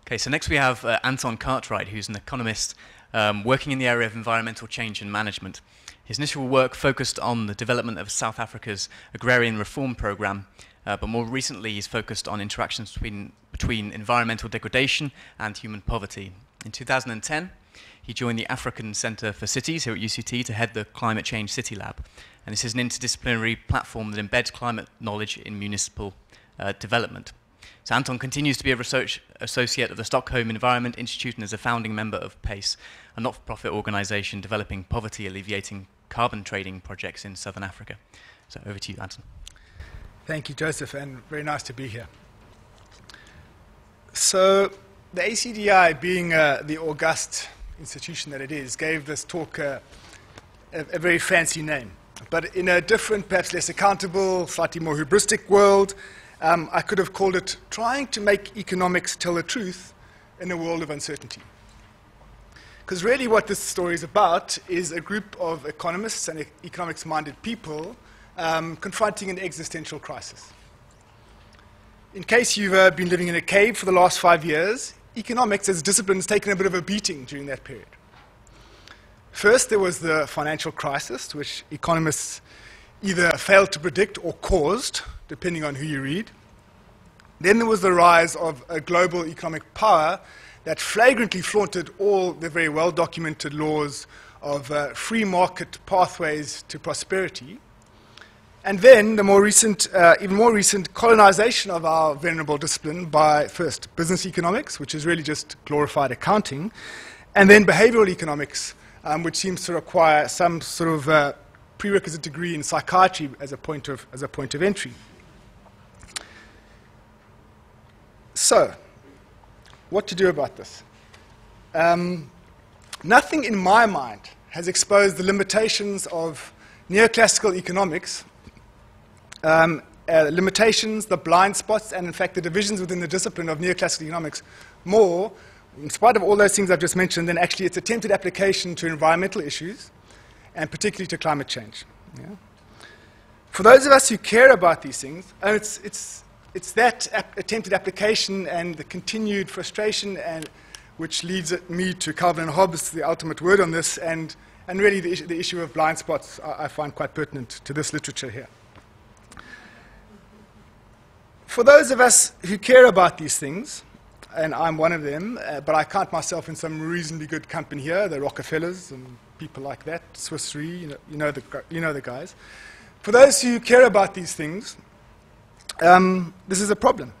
Okay, so next we have Anton Cartwright, who's an economist working in the area of environmental change and management. His initial work focused on the development of South Africa's agrarian reform program, but more recently he's focused on interactions between environmental degradation and human poverty. In 2010, he joined the African Centre for Cities here at UCT to head the Climate Change City Lab. And this is an interdisciplinary platform that embeds climate knowledge in municipal development. So Anton continues to be a research associate of the Stockholm Environment Institute and is a founding member of PACE, a not-for-profit organisation developing poverty-alleviating carbon trading projects in Southern Africa. So over to you, Anton. Thank you, Joseph, and very nice to be here. So the ACDI, being the august institution that it is, gave this talk a very fancy name. But in a different, perhaps less accountable, slightly more heuristic world, I could have called it trying to make economics tell the truth in a world of uncertainty. Because really what this story is about is a group of economists and economics-minded people confronting an existential crisis. In case you've been living in a cave for the last 5 years, economics as a discipline has taken a bit of a beating during that period. First, there was the financial crisis, which economists either failed to predict or caused, depending on who you read. Then there was the rise of a global economic power that flagrantly flaunted all the very well-documented laws of free market pathways to prosperity. And then the more recent, even more recent colonization of our venerable discipline by first business economics, which is really just glorified accounting, and then behavioral economics, which seems to require some sort of prerequisite degree in psychiatry as a point of entry. So, what to do about this? Nothing in my mind has exposed the limitations of neoclassical economics, limitations, the blind spots, and in fact the divisions within the discipline of neoclassical economics more, in spite of all those things I've just mentioned, than actually its attempted application to environmental issues, and particularly to climate change. Yeah? For those of us who care about these things, and it's that attempted application and the continued frustration and which leads me to Calvin and Hobbes, the ultimate word on this, and really the issue of blind spots I find quite pertinent to this literature here. For those of us who care about these things, and I'm one of them, but I count myself in some reasonably good company here, the Rockefellers and people like that, Swiss Re, you know the guys. For those who care about these things, this is a problem.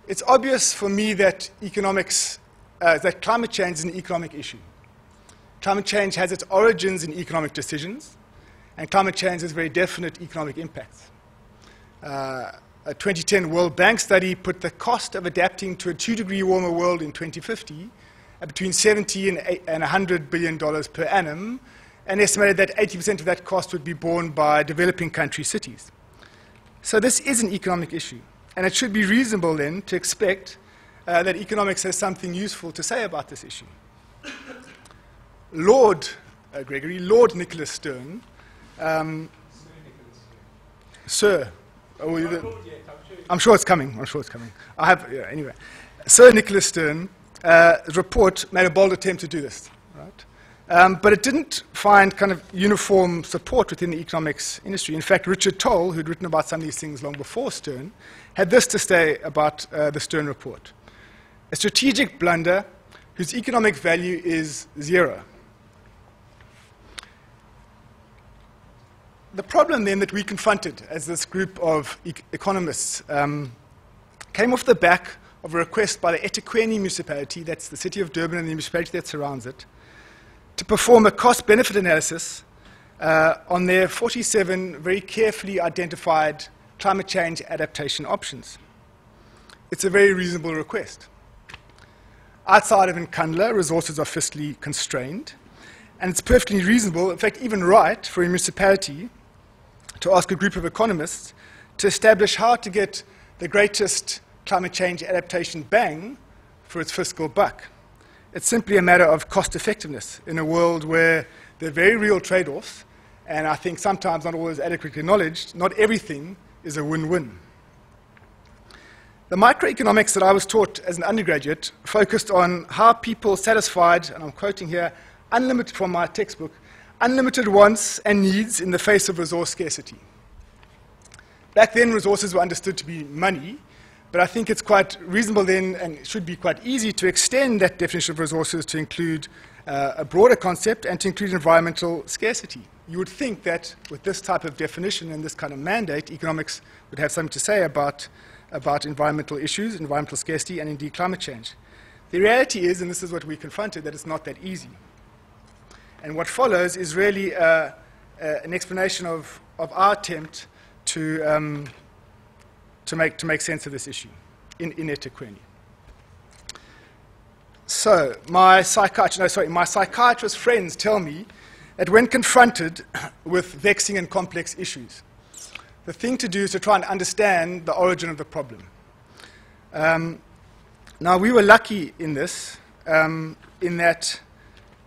It's obvious for me that that climate change is an economic issue. Climate change has its origins in economic decisions, and climate change has very definite economic impacts. A 2010 World Bank study put the cost of adapting to a 2-degree warmer world in 2050 at between $70 and $100 billion per annum, and estimated that 80% of that cost would be borne by developing country cities. So this is an economic issue, and it should be reasonable then to expect that economics has something useful to say about this issue. Lord Nicholas Stern, Sir. I'm sure it's coming. Anyway, Sir Nicholas Stern's report made a bold attempt to do this, right? But it didn't find kind of uniform support within the economics industry. In fact, Richard Toll, who'd written about some of these things long before Stern, had this to say about the Stern report: a strategic blunder whose economic value is zero. The problem then that we confronted as this group of economists came off the back of a request by the eThekwini municipality, that's the city of Durban and the municipality that surrounds it, to perform a cost-benefit analysis on their 47 very carefully identified climate change adaptation options. It's a very reasonable request. Outside of Nkandla, resources are fiscally constrained, and it's perfectly reasonable, in fact even right, for a municipality to ask a group of economists to establish how to get the greatest climate change adaptation bang for its fiscal buck. It's simply a matter of cost effectiveness in a world where there are very real trade-offs, and I think sometimes not always adequately acknowledged. Not everything is a win-win. The microeconomics that I was taught as an undergraduate focused on how people satisfied, and I'm quoting here, unlimited from my textbook, unlimited wants and needs in the face of resource scarcity. Back then, resources were understood to be money, but I think it's quite reasonable then, and it should be quite easy, to extend that definition of resources to include a broader concept and to include environmental scarcity. You would think that with this type of definition and this kind of mandate, economics would have something to say about environmental issues, environmental scarcity, and indeed climate change. The reality is, and this is what we confronted, that it's not that easy. And what follows is really an explanation of our attempt to make sense of this issue in etequeni. So my psychiatrist friends tell me that when confronted with vexing and complex issues, the thing to do is to try and understand the origin of the problem. Now, we were lucky in this, in that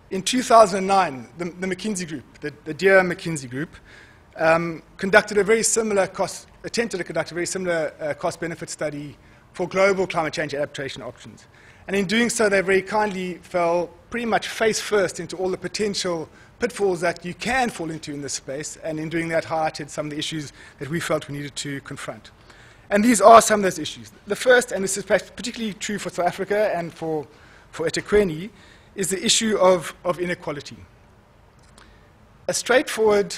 in 2009, the McKinsey Group, the dear McKinsey Group, attempted to conduct a very similar cost-benefit study for global climate change adaptation options. And in doing so, they very kindly fell pretty much face first into all the potential pitfalls that you can fall into in this space, and in doing that highlighted some of the issues that we felt we needed to confront. And these are some of those issues. The first, and this is particularly true for South Africa and for etequeni, is the issue of inequality. A straightforward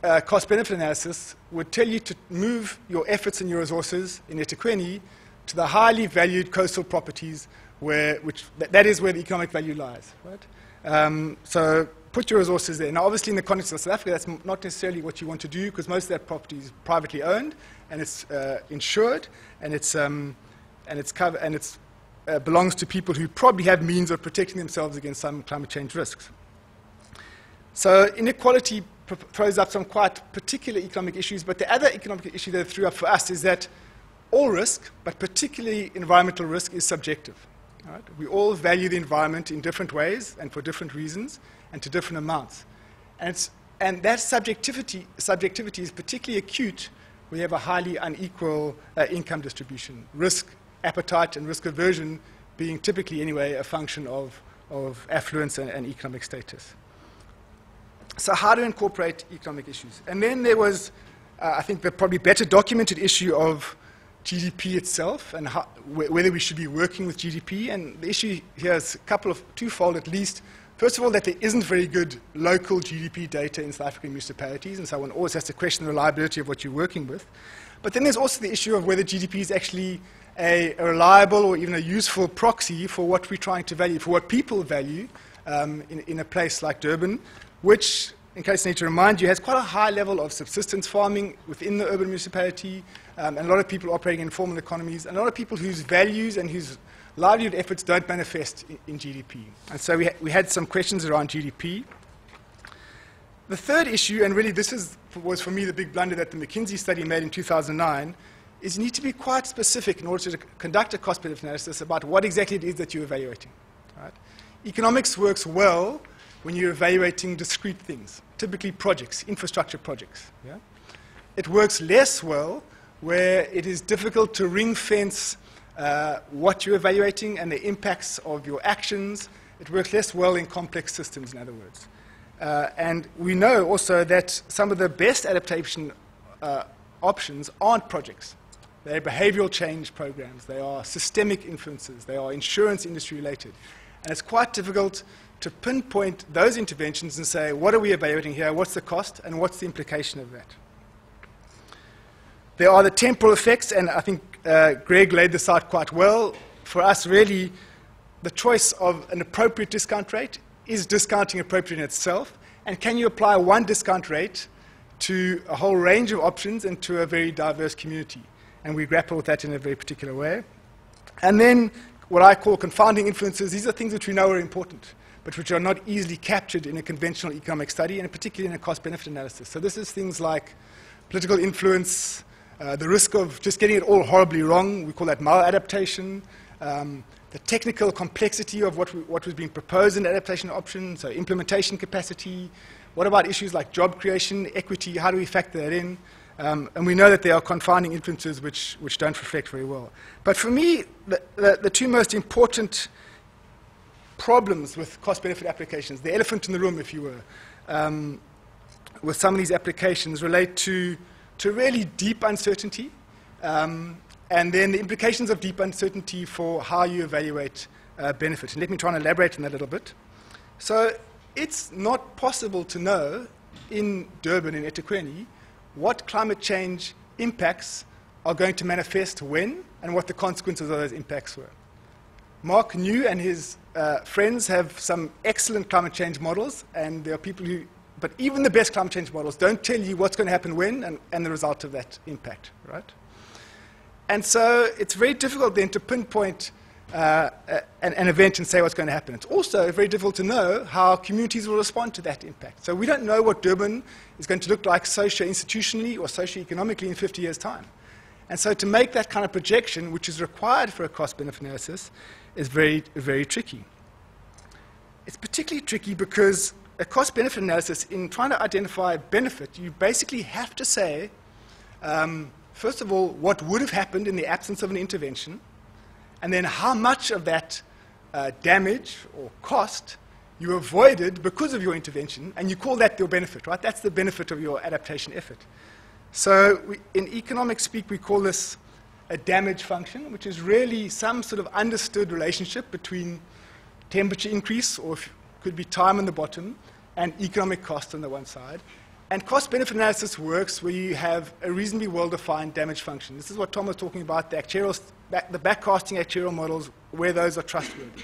cost-benefit analysis would tell you to move your efforts and your resources in etequeni to the highly valued coastal properties that is where the economic value lies, right? So put your resources there. Now, obviously, in the context of South Africa, that's not necessarily what you want to do, because most of that property is privately owned, and it's insured, and it belongs to people who probably have means of protecting themselves against some climate change risks. So inequality throws up some quite particular economic issues, but the other economic issue that it threw up for us is that all risk, but particularly environmental risk, is subjective. Right? We all value the environment in different ways and for different reasons and to different amounts. And that subjectivity is particularly acute when you have a highly unequal income distribution. Risk appetite and risk aversion being typically, anyway, a function of affluence and economic status. So how to incorporate economic issues? And then there was, I think, the probably better documented issue of GDP itself and whether we should be working with GDP. And the issue here is twofold at least. First of all, that there isn't very good local GDP data in South African municipalities, and so one always has to question the reliability of what you're working with. But then there's also the issue of whether GDP is actually a reliable or even a useful proxy for what we're trying to value, for what people value in a place like Durban, which, in case I need to remind you, has quite a high level of subsistence farming within the urban municipality, and a lot of people operating in informal economies, and a lot of people whose values and whose livelihood efforts don't manifest in GDP. And so we had some questions around GDP. The third issue, and really this was for me the big blunder that the McKinsey study made in 2009, is you need to be quite specific in order to conduct a cost-benefit analysis about what exactly it is that you're evaluating. Right? Economics works well when you're evaluating discrete things, typically projects, infrastructure projects. Yeah? It works less well where it is difficult to ring-fence what you're evaluating and the impacts of your actions. It works less well in complex systems, in other words. And we know also that some of the best adaptation options aren't projects. They're behavioral change programs. They are systemic influences. They are insurance industry related. And it's quite difficult to pinpoint those interventions and say, what are we evaluating here? What's the cost? And what's the implication of that? There are the temporal effects, and I think Greg laid this out quite well. For us, really, the choice of an appropriate discount rate is discounting appropriate in itself, and can you apply one discount rate to a whole range of options and to a very diverse community? And we grapple with that in a very particular way. And then what I call confounding influences. These are things which we know are important, but which are not easily captured in a conventional economic study, and particularly in a cost-benefit analysis. So this is things like political influence, the risk of just getting it all horribly wrong. We call that maladaptation. The technical complexity of what was being proposed in the adaptation option, so implementation capacity. What about issues like job creation, equity? How do we factor that in? And we know that there are confining influences which don't reflect very well. But for me, the two most important problems with cost-benefit applications, the elephant in the room, if you were, with some of these applications relate to really deep uncertainty, and then the implications of deep uncertainty for how you evaluate benefit. And let me try and elaborate on that a little bit. So it's not possible to know in Durban, in eThekwini, what climate change impacts are going to manifest when and what the consequences of those impacts were. Mark New and his friends have some excellent climate change models, and there are people who, but even the best climate change models don't tell you what's going to happen when and the result of that impact, right? And so it's very difficult then to pinpoint an event and say what's going to happen. It's also very difficult to know how communities will respond to that impact. So we don't know what Durban is going to look like socio-institutionally or socio-economically in 50 years' time. And so to make that kind of projection, which is required for a cost-benefit analysis, is very, very tricky. It's particularly tricky because a cost-benefit analysis, in trying to identify benefit, you basically have to say, first of all, what would have happened in the absence of an intervention, and then how much of that damage or cost you avoided because of your intervention, and you call that your benefit, right? That's the benefit of your adaptation effort. So in economic speak, we call this a damage function, which is really some sort of understood relationship between temperature increase, or if it could be time on the bottom, and economic cost on the one side. And cost-benefit analysis works where you have a reasonably well-defined damage function. This is what Tom was talking about, the backcasting actuarial models, where those are trustworthy.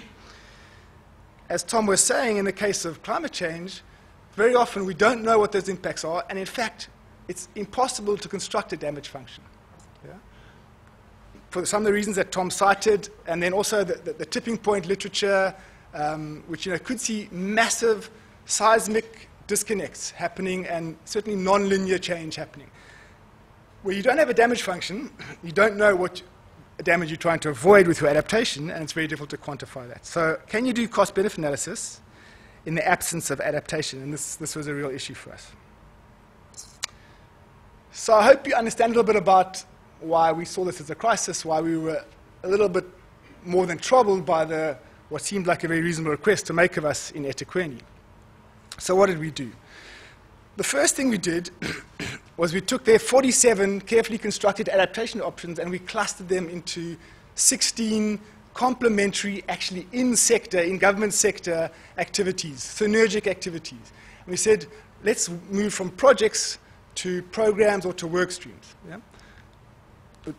As Tom was saying, in the case of climate change, very often we don't know what those impacts are, and in fact, it's impossible to construct a damage function. Yeah? For some of the reasons that Tom cited, and then also the tipping point literature, which could see massive seismic disconnects happening and certainly non-linear change happening. Where you don't have a damage function, you don't know what damage you're trying to avoid with your adaptation, and it's very difficult to quantify that. So can you do cost-benefit analysis in the absence of adaptation? And this was a real issue for us. So I hope you understand a little bit about why we saw this as a crisis, why we were a little bit more than troubled by what seemed like a very reasonable request to make of us in eThekwini. So what did we do? The first thing we did was we took their 47 carefully constructed adaptation options and we clustered them into 16 complementary, actually in government sector activities, synergic activities. And we said, let's move from projects to programs or to work streams. Yeah?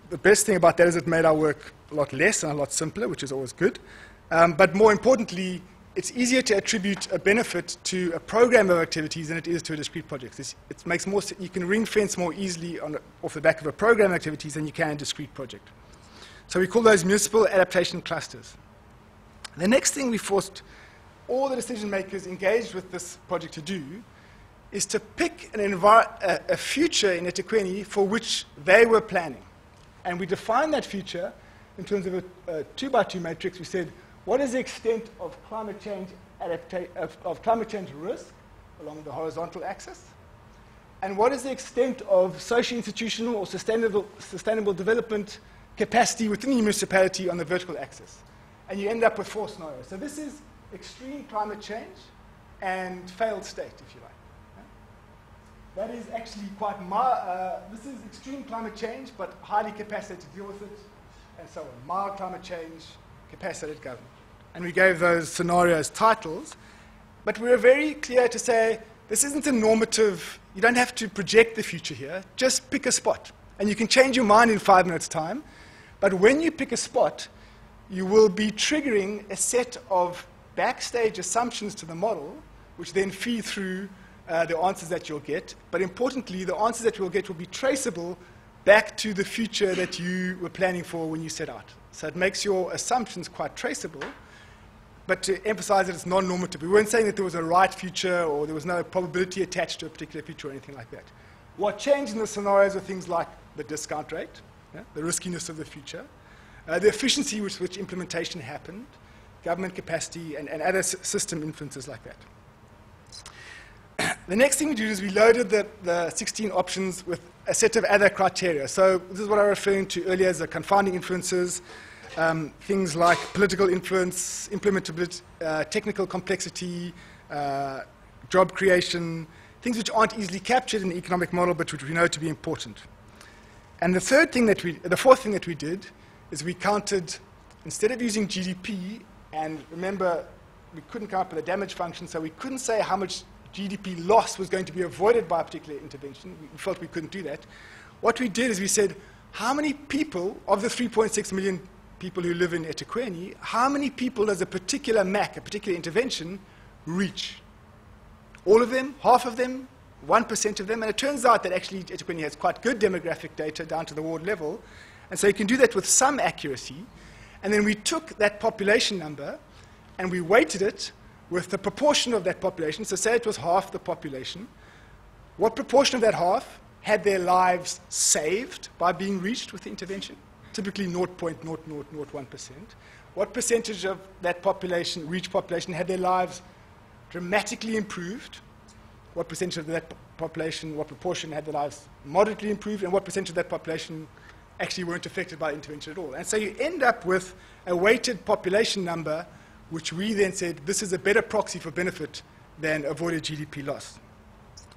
The best thing about that is it made our work a lot less and a lot simpler, which is always good. But more importantly, it's easier to attribute a benefit to a program of activities than it is to a discrete project. It makes more, you can ring fence more easily off the back of a program of activities than you can a discrete project. So we call those municipal adaptation clusters. The next thing we forced all the decision makers engaged with this project to do is to pick a future in eThekwini for which they were planning. And we defined that future in terms of a 2x2 matrix. We said, what is the extent of climate change risk along the horizontal axis? And what is the extent of socio-institutional or sustainable development capacity within the municipality on the vertical axis? And you end up with 4 scenarios. So this is extreme climate change and failed state, if you like. That is actually quite this is extreme climate change, but highly capacitated to deal with it, and so on. Mild climate change, capacitated government. And we gave those scenarios titles, but we were very clear to say, this isn't a normative, you don't have to project the future here, just pick a spot. And you can change your mind in 5 minutes' time, but when you pick a spot, you will be triggering a set of backstage assumptions to the model, which then feed through the answers that you'll get. But importantly, the answers that you'll get will be traceable back to the future that you were planning for when you set out. So it makes your assumptions quite traceable, but to emphasize that it's non-normative. We weren't saying that there was a right future or there was no probability attached to a particular future or anything like that. What changed in the scenarios are things like the discount rate, the riskiness of the future, the efficiency with which implementation happened, government capacity, and other system influences like that. The next thing we did is we loaded the 16 options with a set of other criteria. So this is what I was referring to earlier as the confounding influences, things like political influence, implementability, technical complexity, job creation, things which aren't easily captured in the economic model but which we know to be important. And the fourth thing that we did is we counted, instead of using GDP, and remember, we couldn't come up with a damage function, so we couldn't say how much GDP loss was going to be avoided by a particular intervention. We felt we couldn't do that. What we did is we said, how many people, of the 3.6 million people who live in eThekwini, how many people does a particular MAC, a particular intervention, reach? All of them? Half of them? 1% of them? And it turns out that actually eThekwini has quite good demographic data down to the ward level. And so you can do that with some accuracy. And then we took that population number and we weighted it with the proportion of that population. So say it was half the population. What proportion of that half had their lives saved by being reached with the intervention? Typically 0.0001%. What percentage of that population, reached population, had their lives dramatically improved? What percentage of that population, what proportion had their lives moderately improved? And what percentage of that population actually weren't affected by intervention at all? And so you end up with a weighted population number which we then said, this is a better proxy for benefit than avoided GDP loss.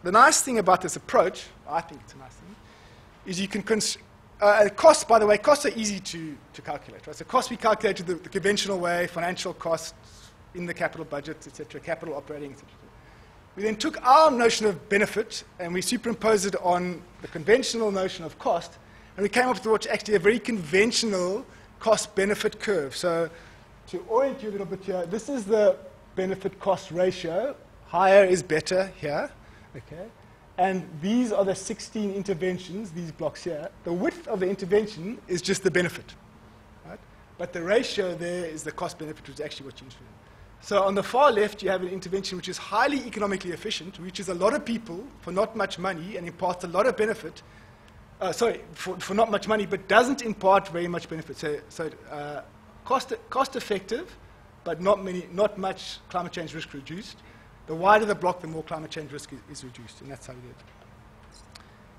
The nice thing about this approach, I think it's a nice thing, is you can, costs, by the way, costs are easy to calculate. Right? So costs we calculated the conventional way, financial costs in the capital budget, etc., capital operating, etc. We then took our notion of benefit and we superimposed it on the conventional notion of cost, and we came up with what's actually a very conventional cost-benefit curve. So to orient you a little bit here, this is the benefit-cost ratio. Higher is better here. Okay? And these are the 16 interventions, these blocks here. The width of the intervention is just the benefit. Right? But the ratio there is the cost-benefit, which is actually what you're interested in. So on the far left, you have an intervention which is highly economically efficient, reaches a lot of people for not much money, and imparts a lot of benefit. For not much money, but doesn't impart very much benefit. So cost effective, but not much climate change risk reduced. The wider the block, the more climate change risk is reduced, and that's how we did it.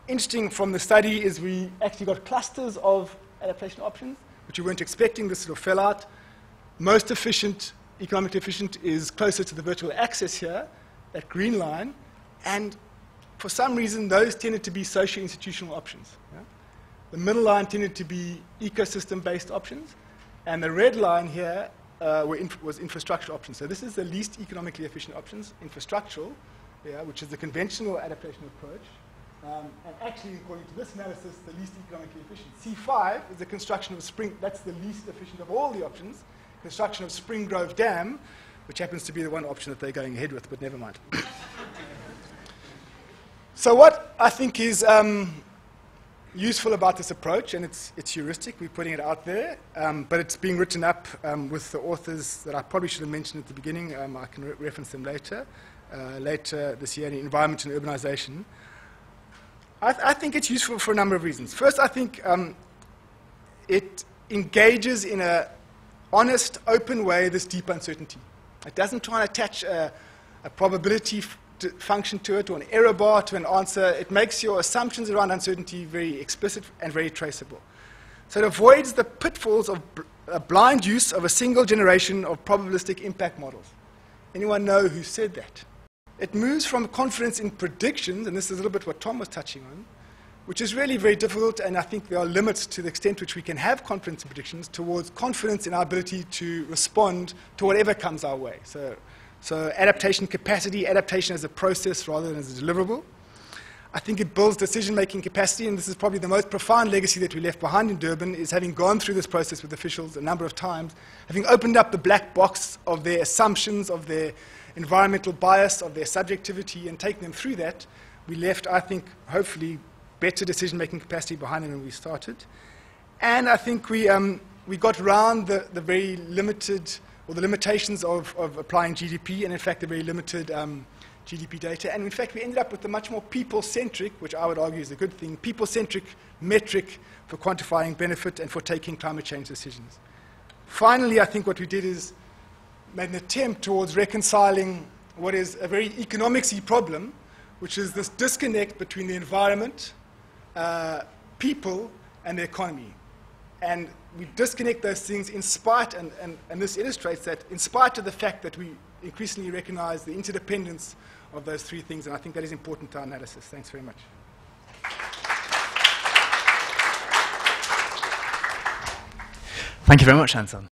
Interesting from the study is we actually got clusters of adaptation options, which we weren't expecting. This sort of fell out. Most efficient, economically efficient, is closer to the virtual axis here, that green line, and for some reason, those tended to be socio-institutional options. Yeah? The middle line tended to be ecosystem-based options, and the red line here was infrastructure options. So this is the least economically efficient options, infrastructural, yeah, which is the conventional adaptation approach. And actually, according to this analysis, the least economically efficient. C5 is the construction of that's the least efficient of all the options, construction of Spring Grove Dam, which happens to be the one option that they're going ahead with, but never mind. So what I think is useful about this approach, and it's heuristic, we're putting it out there, but it's being written up with the authors that I probably should have mentioned at the beginning. I can reference them later this year in Environment and Urbanization. I think it's useful for a number of reasons. First, I think it engages in an honest, open way this deep uncertainty. It doesn't try and attach a probability function to it or an error bar to an answer. It makes your assumptions around uncertainty very explicit and very traceable. So it avoids the pitfalls of a blind use of a single generation of probabilistic impact models. Anyone know who said that? It moves from confidence in predictions, and this is a little bit what Tom was touching on, which is really very difficult, and I think there are limits to the extent which we can have confidence in predictions, towards confidence in our ability to respond to whatever comes our way. So adaptation capacity, adaptation as a process rather than as a deliverable. I think it builds decision-making capacity, and this is probably the most profound legacy that we left behind in Durban, is having gone through this process with officials a number of times, having opened up the black box of their assumptions, of their environmental bias, of their subjectivity, and taking them through that, we left, I think, hopefully, better decision-making capacity behind them when we started. And I think we got around the very limited, or the limitations of applying GDP, and in fact the very limited GDP data. And in fact we ended up with a much more people-centric, which I would argue is a good thing, people-centric metric for quantifying benefit and for taking climate change decisions. Finally, I think what we did is made an attempt towards reconciling what is a very economicsy problem, which is this disconnect between the environment, people, and the economy. And we disconnect those things in spite, and this illustrates that, in spite of the fact that we increasingly recognize the interdependence of those three things, and I think that is important to our analysis. Thanks very much. Thank you very much, Anton.